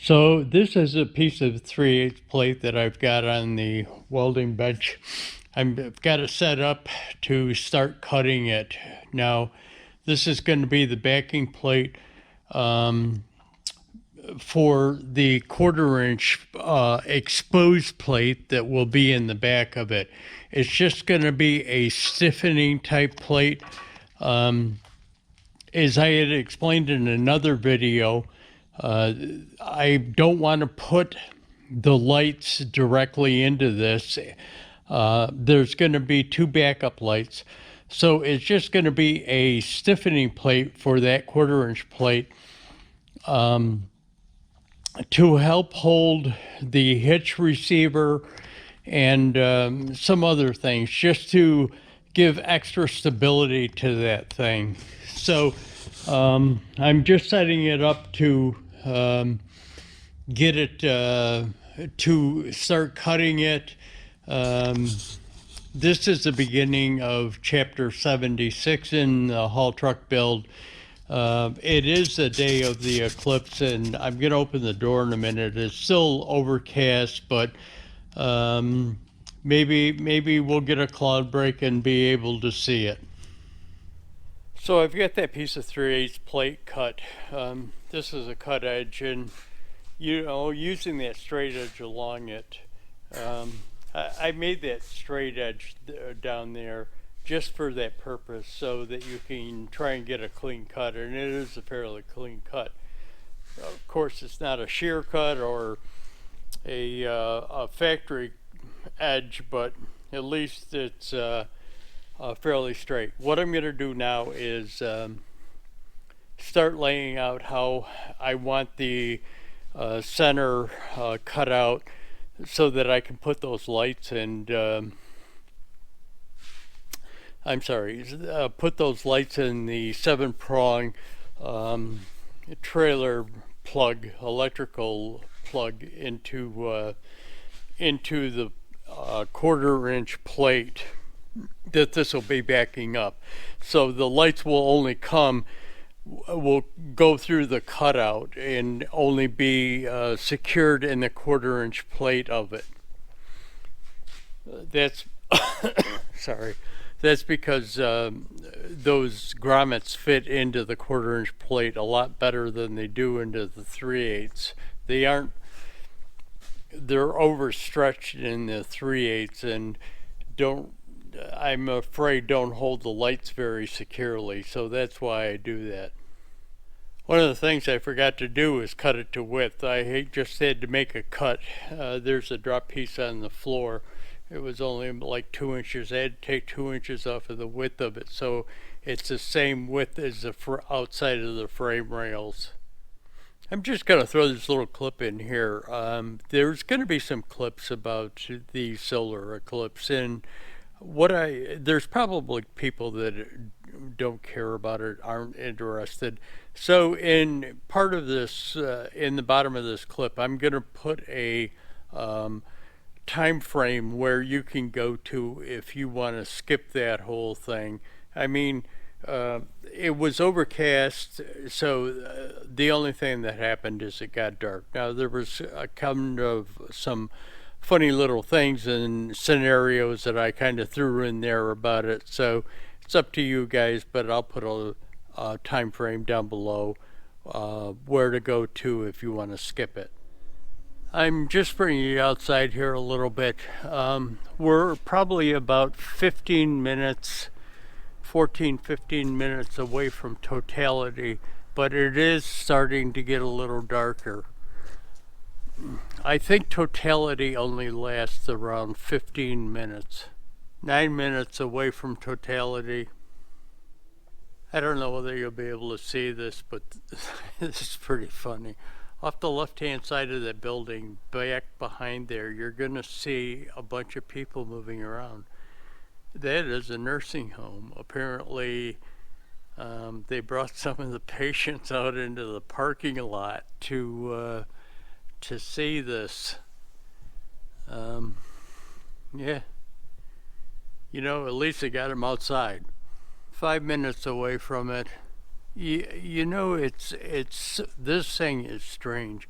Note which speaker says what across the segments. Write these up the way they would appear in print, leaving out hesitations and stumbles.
Speaker 1: So this is a piece of 3/8 plate that I've got on the welding bench. I've got it set up to start cutting it. Now, this is going to be the backing plate um, for the 1/4 inch exposed plate that will be in the back of it. It's just going to be a stiffening type plate. Um, as I had explained in another video, I don't want to put the lights directly into this. There's going to be 2 backup lights. So it's just going to be a stiffening plate for that 1/4 inch plate to help hold the hitch receiver and some other things, just to give extra stability to that thing. So I'm just setting it up to get it to start cutting it. This is the beginning of chapter 76 in the haul truck build. It is the day of the eclipse, and I'm going to open the door in a minute. It's still overcast, but maybe we'll get a cloud break and be able to see it. So I've got that piece of 3/8 plate cut. This is a cut edge, and using that straight edge along it, I made that straight edge down there just for that purpose, so that you can try and get a clean cut, and it is a fairly clean cut. Of course, it's not a shear cut or a factory edge, but at least it's fairly straight. What I'm going to do now is start laying out how I want the center cut out, so that I can put those lights and put those lights in the 7-prong trailer plug, electrical plug into the 1/4 inch plate that this will be backing up. So the lights will go through the cutout and only be secured in the 1/4 inch plate of it. That's sorry. That's because those grommets fit into the 1/4 inch plate a lot better than they do into the 3/8. They're overstretched in the 3/8 and I'm afraid don't hold the lights very securely, so that's why I do that. One of the things I forgot to do is cut it to width. I just had to make a cut. There's a drop piece on the floor. It was only like 2 inches. I had to take 2 inches off of the width of it, so it's the same width as the outside of the frame rails. I'm just going to throw this little clip in here. There's going to be some clips about the solar eclipse, and there's probably people that don't care about it, aren't interested. So in part of this, in the bottom of this clip, I'm going to put a time frame where you can go to if you want to skip that whole thing. I mean, it was overcast, so the only thing that happened is it got dark. Now, there was a kind of some funny little things and scenarios that I kind of threw in there about it, so it's up to you guys, but I'll put a time frame down below where to go to if you want to skip it. I'm just bringing you outside here a little bit. We're probably about 15 minutes away from totality, but it is starting to get a little darker. I think totality only lasts around 15 minutes. 9 minutes away from totality. I don't know whether you'll be able to see this, but this is pretty funny. Off the left-hand side of that building, back behind there, you're going to see a bunch of people moving around. That is a nursing home. Apparently, they brought some of the patients out into the parking lot to see this. Yeah. At least they got them outside. 5 minutes away from it. It's this thing is strange.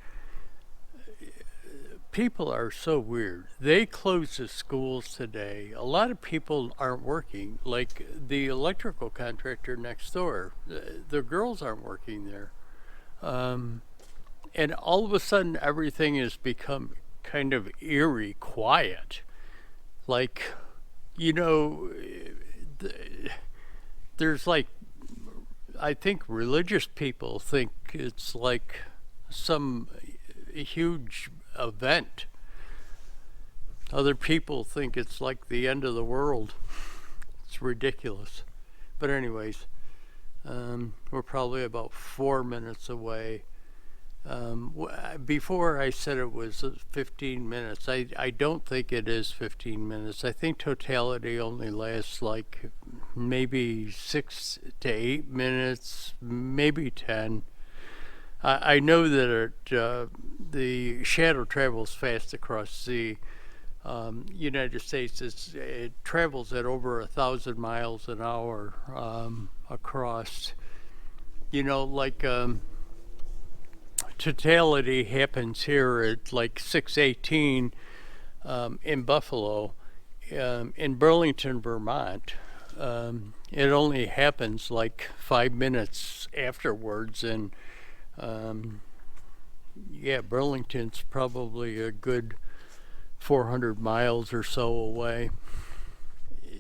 Speaker 1: people are so weird. They closed the schools today. A lot of people aren't working. Like the electrical contractor next door, the girls aren't working there. Um, and all of a sudden, everything has become kind of eerie quiet. Like, you know, there's like, I think religious people think it's like some huge event. Other people think it's like the end of the world. It's ridiculous. But, anyways, we're probably about 4 minutes away. Before I said it was 15 minutes. I don't think it is 15 minutes. I think totality only lasts like maybe 6 to 8 minutes, maybe 10. I know that the shadow travels fast across the United States. It travels at over 1,000 miles an hour across. Like totality happens here at like 6:18 in Buffalo. In Burlington, Vermont, it only happens like 5 minutes afterwards, and yeah, Burlington's probably a good 400 miles or so away.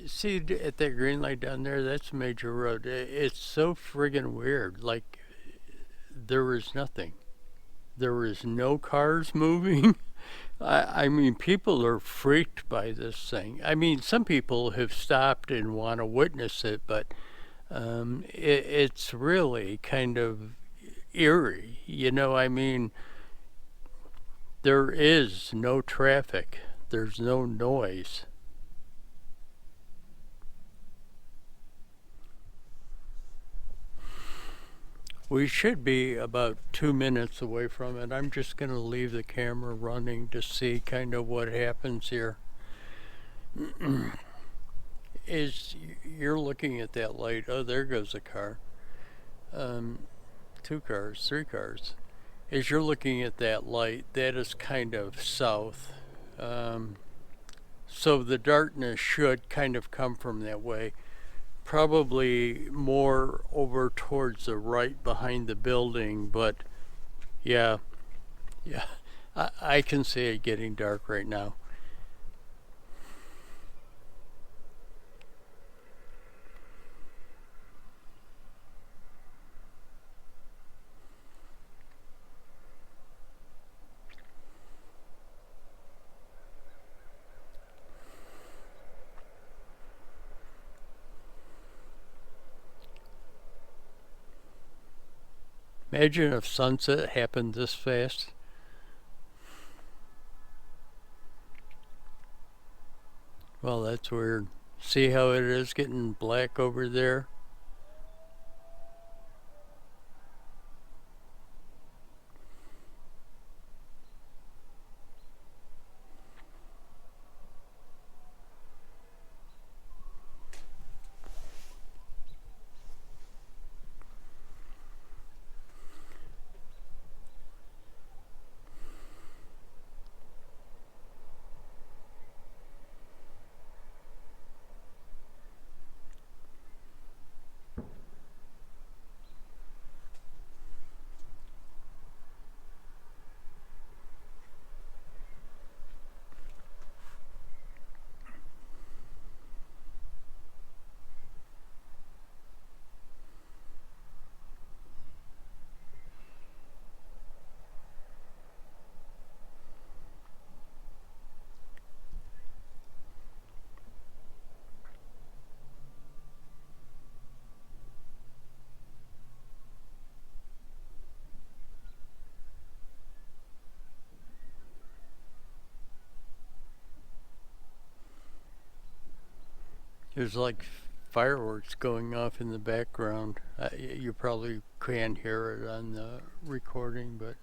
Speaker 1: See, at that green light down there, that's a major road. It's so friggin' weird. Like, there is nothing. There is no cars moving. I mean, people are freaked by this thing. I mean, some people have stopped and want to witness it, but it's really kind of eerie. I mean, there is no traffic, there's no noise. We should be about 2 minutes away from it. I'm just going to leave the camera running to see kind of what happens here. Is you're looking at that light? Oh, there goes a car. 2 cars, 3 cars. As you're looking at that light, that is kind of south. So the darkness should kind of come from that way. Probably more over towards the right behind the building, but yeah, I can see it getting dark right now. Imagine if sunset happened this fast. Well, that's weird. See how it is getting black over there? There's like fireworks going off in the background. You probably can't hear it on the recording, but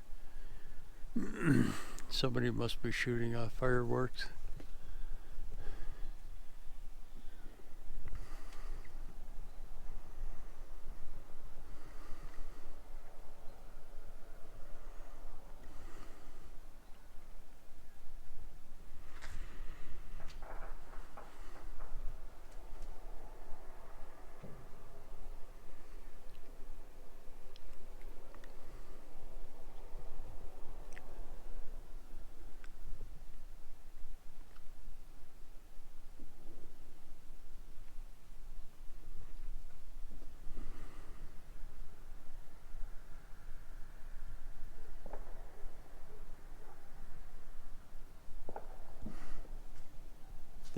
Speaker 1: somebody must be shooting off fireworks.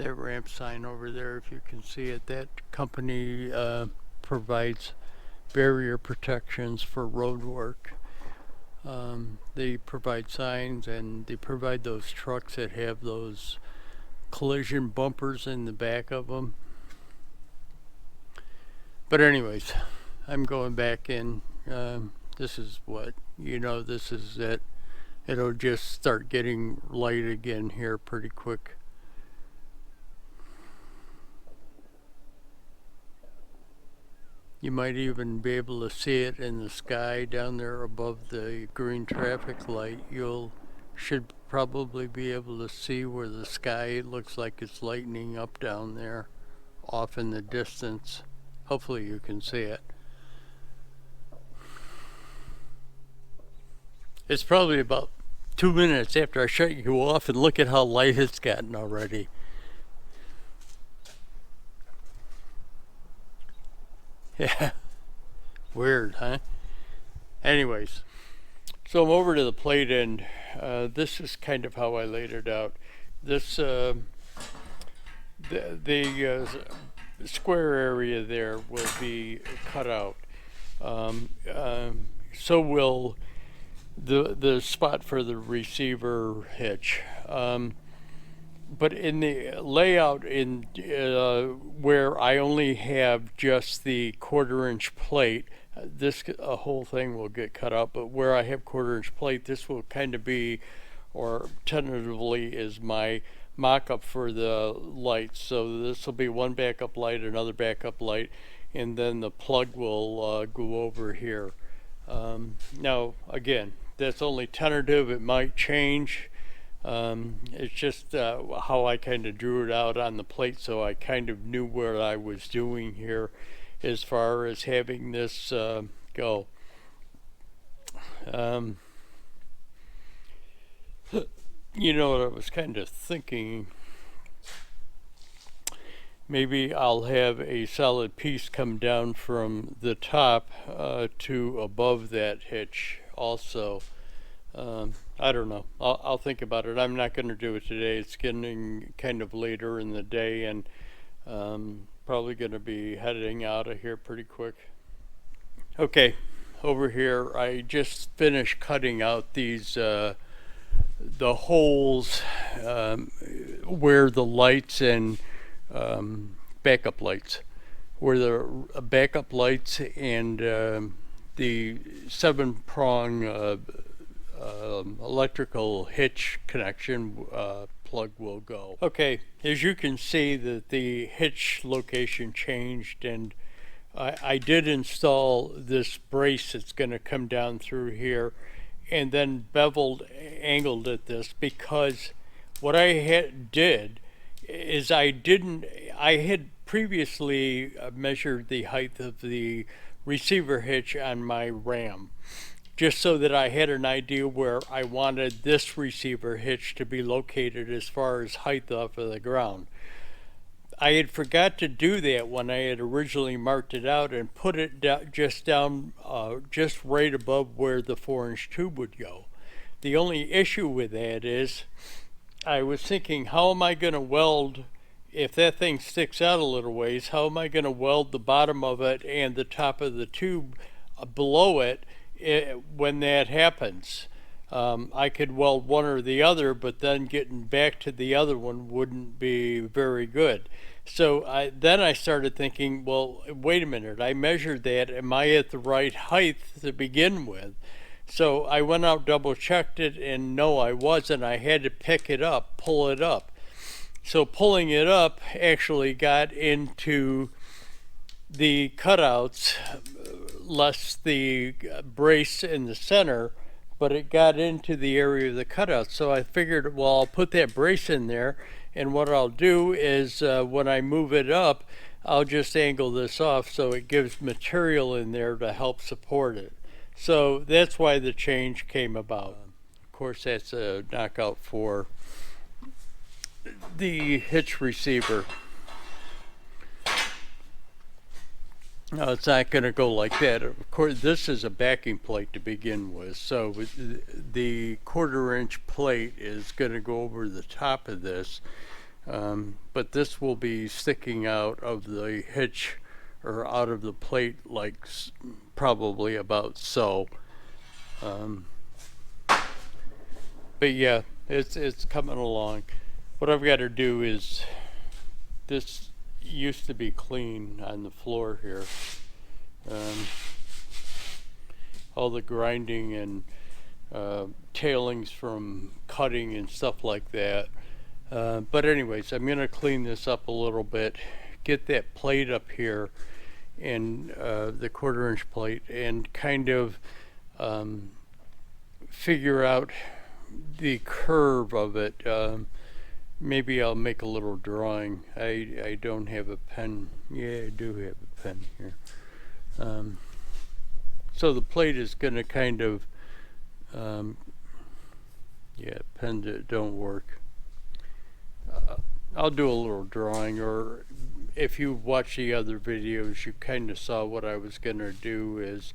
Speaker 1: that ramp sign over there, if you can see it. That company provides barrier protections for road work. They provide signs, and they provide those trucks that have those collision bumpers in the back of them. But anyways, I'm going back in. This is what, this is it. It'll just start getting light again here pretty quick. You might even be able to see it in the sky down there above the green traffic light. Should probably be able to see where the sky looks like it's lightening up down there off in the distance. Hopefully you can see it. It's probably about 2 minutes after I shut you off, and look at how light it's gotten already. Yeah, weird, huh? Anyways, so I'm over to the plate end. This is kind of how I laid it out. This the square area there will be cut out. So will the spot for the receiver hitch. But in the layout where I only have just the 1/4-inch plate, this whole thing will get cut out. But where I have 1/4-inch plate, this will kind of be, or tentatively is my mock-up for the lights. So this will be one backup light, another backup light, and then the plug will go over here. Now, again, that's only tentative. It might change. It's just how I kind of drew it out on the plate, so I kind of knew what I was doing here as far as having this go. What I was kind of thinking, maybe I'll have a solid piece come down from the top to above that hitch also. I don't know. I'll think about it. I'm not going to do it today. It's getting kind of later in the day, and probably going to be heading out of here pretty quick. Okay, over here, I just finished cutting out these the holes where the lights and backup lights, where the backup lights and the 7-prong electrical hitch connection plug will go. Okay, as you can see that the hitch location changed, and I did install this brace that's going to come down through here, and then angled at this, because what I did is I had previously measured the height of the receiver hitch on my RAM, just so that I had an idea where I wanted this receiver hitch to be located as far as height off of the ground. I had forgot to do that when I had originally marked it out and put it just right above where the 4-inch tube would go. The only issue with that is I was thinking, how am I going to weld, if that thing sticks out a little ways, how am I going to weld the bottom of it and the top of the tube below it when that happens? I could weld one or the other, but then getting back to the other one wouldn't be very good. So then I started thinking, well, wait a minute, I measured that. Am I at the right height to begin with? So I went out, double checked it, and no, I wasn't. I had to pick it up, pull it up. So pulling it up actually got into the cutouts, less the brace in the center, but it got into the area of the cutout. So I figured, well, I'll put that brace in there, and what I'll do is when I move it up, I'll just angle this off so it gives material in there to help support it. So that's why the change came about. Of course, that's a knockout for the hitch receiver. No, it's not going to go like that. Of course, this is a backing plate to begin with, so the 1/4-inch plate is going to go over the top of this. But this will be sticking out of the hitch or out of the plate like probably about so. But yeah, it's coming along. What I've got to do is, this used to be clean on the floor here. All the grinding and tailings from cutting and stuff like that. But anyways, I'm going to clean this up a little bit, get that plate up here, and the 1/4 inch plate, and kind of figure out the curve of it. Maybe I'll make a little drawing. I don't have a pen. Yeah, I do have a pen here. So the plate is going to kind of, yeah, pen don't work. I'll do a little drawing, or if you watch the other videos, you kind of saw what I was going to do is,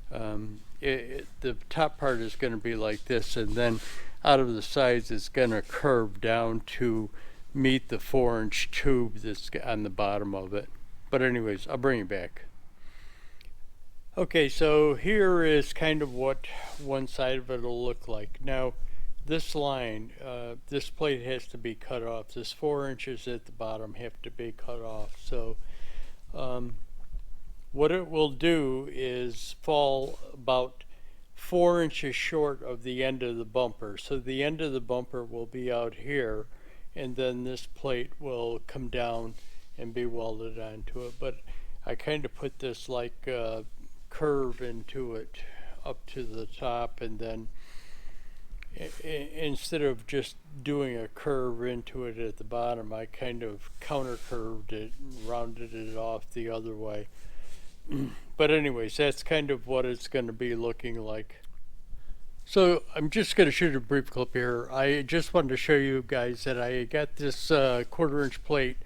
Speaker 1: the top part is going to be like this, and then out of the sides it's going to curve down to meet the 4-inch tube that's on the bottom of it. But anyways, I'll bring it back. Okay, so here is kind of what one side of it will look like. Now, this line, this plate has to be cut off. This 4 inches at the bottom have to be cut off. So what it will do is fall about 4 inches short of the end of the bumper. So the end of the bumper will be out here, and then this plate will come down and be welded onto it. But I kind of put this like curve into it up to the top, and then instead of just doing a curve into it at the bottom, I kind of counter curved it and rounded it off the other way. But anyways, that's kind of what it's going to be looking like. So I'm just going to shoot a brief clip here. I just wanted to show you guys that I got this 1/4 inch plate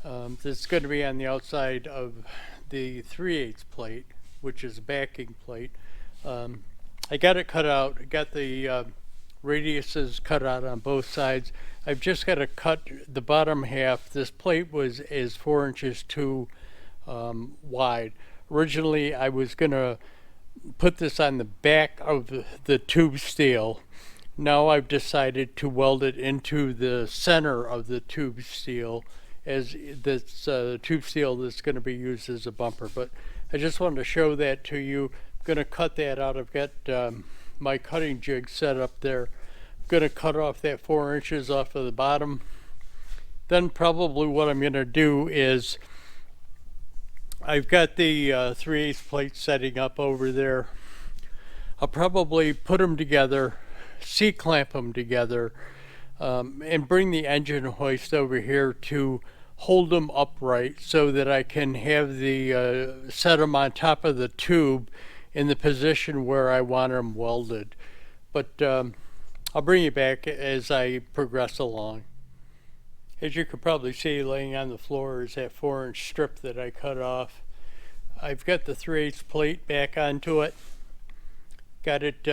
Speaker 1: that's going to be on the outside of the 3/8 plate, which is a backing plate. I got it cut out. I got the radiuses cut out on both sides. I've just got to cut the bottom half. This plate is 4 inches too wide. Originally, I was going to put this on the back of the tube steel. Now I've decided to weld it into the center of the tube steel, as this tube steel that's going to be used as a bumper. But I just wanted to show that to you. I'm going to cut that out. I've got my cutting jig set up there. I'm going to cut off that 4 inches off of the bottom. Then probably what I'm going to do is, I've got the 3/8 plate setting up over there. I'll probably put them together, C-clamp them together, and bring the engine hoist over here to hold them upright so that I can have the set them on top of the tube in the position where I want them welded. But I'll bring you back as I progress along. As you can probably see, laying on the floor is that 4 inch strip that I cut off. I've got the 3/8 plate back onto it. Got it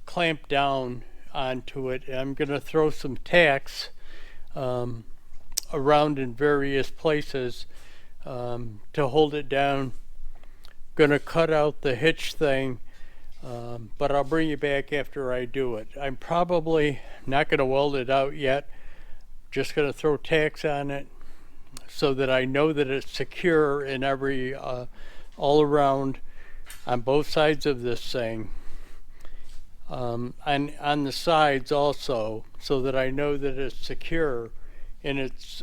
Speaker 1: clamped down onto it. I'm going to throw some tacks around in various places to hold it down. Going to cut out the hitch thing, but I'll bring you back after I do it. I'm probably not going to weld it out yet. Just going to throw tacks on it so that I know that it's secure in every all around on both sides of this thing, and on the sides also, so that I know that it's secure and it's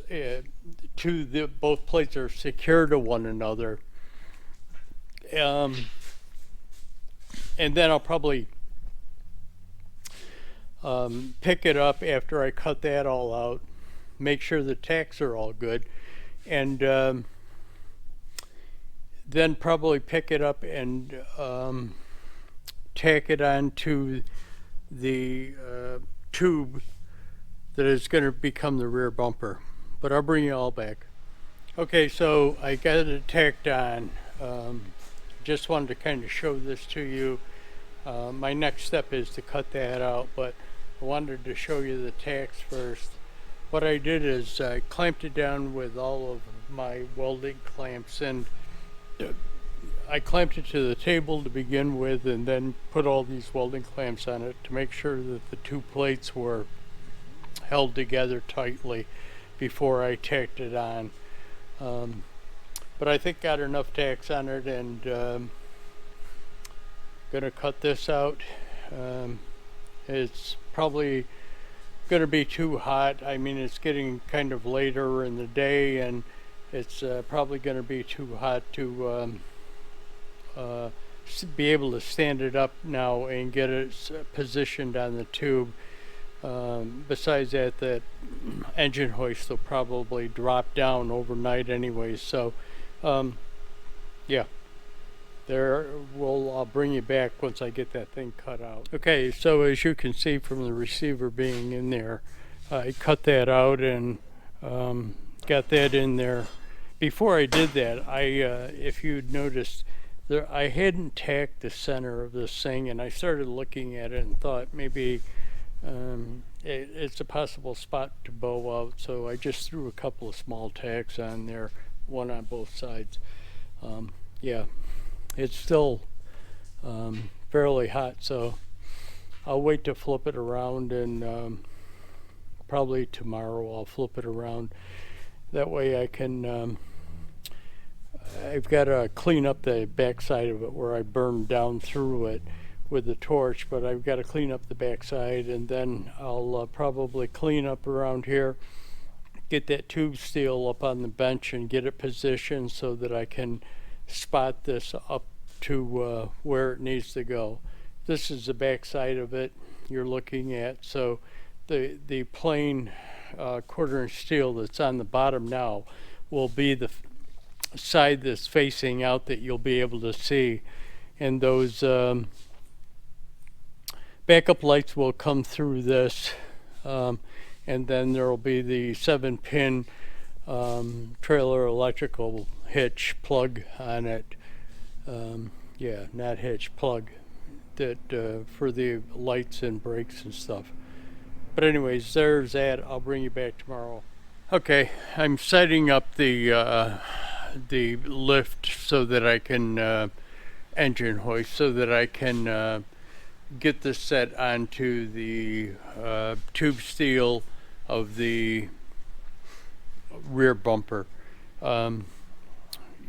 Speaker 1: both plates are secure to one another. And then I'll probably pick it up after I cut that all out, make sure the tacks are all good, and then probably pick it up and tack it onto the tube that is going to become the rear bumper. But I'll bring you all back. Okay, so I got it tacked on. Just wanted to kind of show this to you. My next step is to cut that out, but I wanted to show you the tacks first. what I did is I clamped it down with all of my welding clamps, and I clamped it to the table to begin with, and then put all these welding clamps on it to make sure that the two plates were held together tightly before I tacked it on. But I think got enough tacks on it, and gonna cut this out. It's probably gonna be too hot. I mean, it's getting kind of later in the day, and it's probably gonna be too hot to be able to stand it up now and get it positioned on the tube. Besides that, that engine hoist will probably drop down overnight anyway. So, yeah, I'll bring you back once I get that thing cut out. Okay, so as you can see from the receiver being in there, I cut that out and got that in there. Before I did that, if you'd noticed, I hadn't tacked the center of this thing, and I started looking at it and thought maybe it's a possible spot to bow out, so I just threw a couple of small tacks on there, one on both sides. Yeah, it's still fairly hot, so I'll wait to flip it around, and probably tomorrow I'll flip it around. That way I can I've got to clean up the backside of it where I burned down through it with the torch, but I've got to clean up the backside, and then I'll probably clean up around here, get that tube steel up on the bench and get it positioned so that I can spot this up to where it needs to go. This is the backside of it you're looking at, so the plain 1/4" steel that's on the bottom now will be the side that's facing out that you'll be able to see, and those backup lights will come through this, and then there will be the 7-pin trailer electrical hitch plug on it. Yeah, not hitch, plug, that for the lights and brakes and stuff. But anyways, there's that. I'll bring you back tomorrow. Okay, I'm setting up the lift so that I can engine hoist, so that I can get this set onto the tube steel of the rear bumper.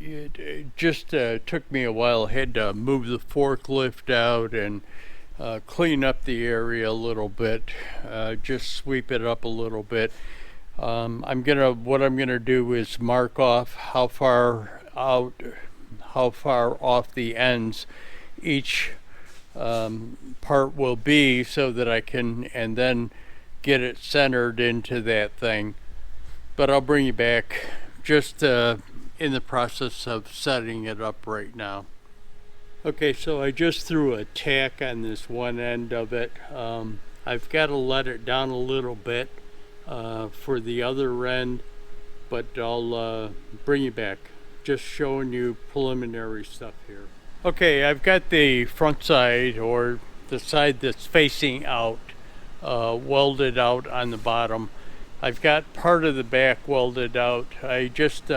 Speaker 1: It just took me a while. I had to move the forklift out and clean up the area a little bit, just sweep it up a little bit. What I'm gonna do is mark off how far off the ends each part will be, so that I can, and then get it centered into that thing. But I'll bring you back, just in the process of setting it up right now. Okay, so I just threw a tack on this one end of it. I've got to let it down a little bit for the other end, but I'll bring you back, just showing you preliminary stuff here. Okay, I've got the front side, or the side that's facing out, welded out on the bottom. I've got part of the back welded out. I just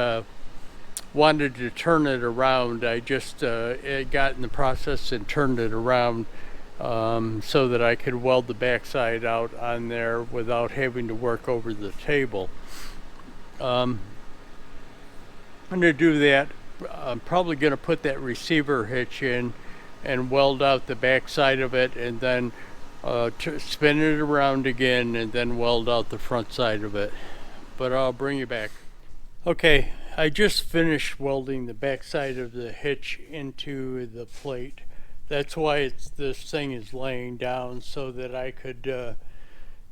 Speaker 1: wanted to turn it around. I just got in the process and turned it around so that I could weld the backside out on there without having to work over the table. I'm going to do that. I'm probably going to put that receiver hitch in and weld out the backside of it, and then spin it around again, and then weld out the front side of it. But I'll bring you back. Okay, I just finished welding the backside of the hitch into the plate. That's why this thing is laying down, so that I could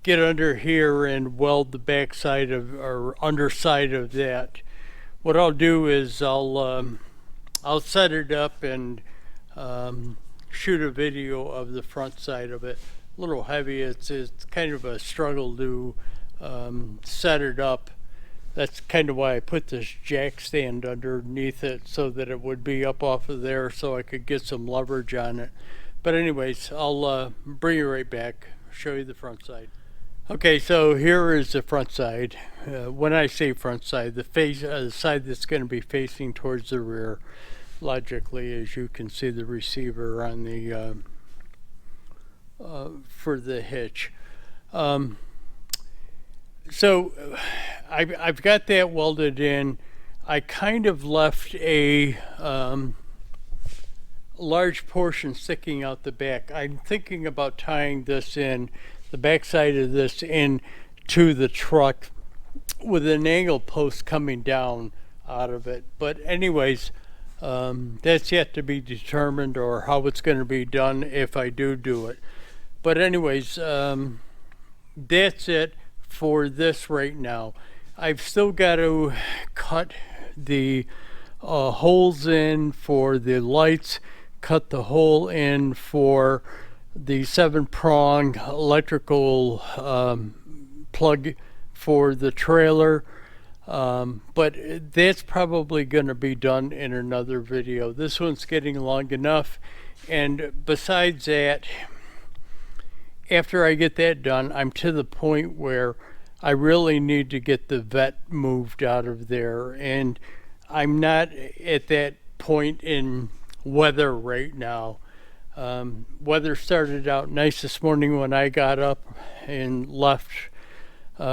Speaker 1: get under here and weld the backside of, or underside of that. What I'll do is I'll set it up and shoot a video of the front side of it. A little heavy. It's kind of a struggle to set it up. That's kind of why I put this jack stand underneath it, so that it would be up off of there, so I could get some leverage on it. But anyways, I'll bring you right back, show you the front side. Okay, so here is the front side. When I say front side, the side that's going to be facing towards the rear. Logically, as you can see, the receiver on the for the hitch. Um, so I've got that welded in. I kind of left a large portion sticking out the back. I'm thinking about tying this in, the back side of this in to the truck with an angle post coming down out of it. But anyways, that's yet to be determined, or how it's going to be done if I do it. But anyways, that's it for this right now. I've still got to cut the holes in for the lights, cut the hole in for the 7-prong electrical plug for the trailer. But that's probably going to be done in another video. This one's getting long enough. And besides that, after I get that done, I'm to the point where I really need to get the vet moved out of there. And I'm not at that point in weather right now. Weather started out nice this morning when I got up and left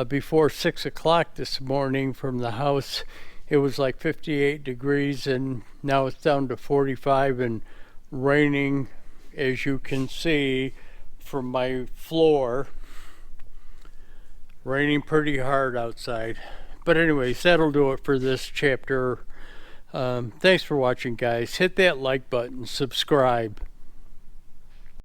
Speaker 1: before 6 o'clock this morning from the house. It was like 58 degrees, and now it's down to 45 and raining, as you can see from my floor. Raining pretty hard outside. But anyways, that'll do it for this chapter. Thanks for watching, guys. Hit that like button, subscribe.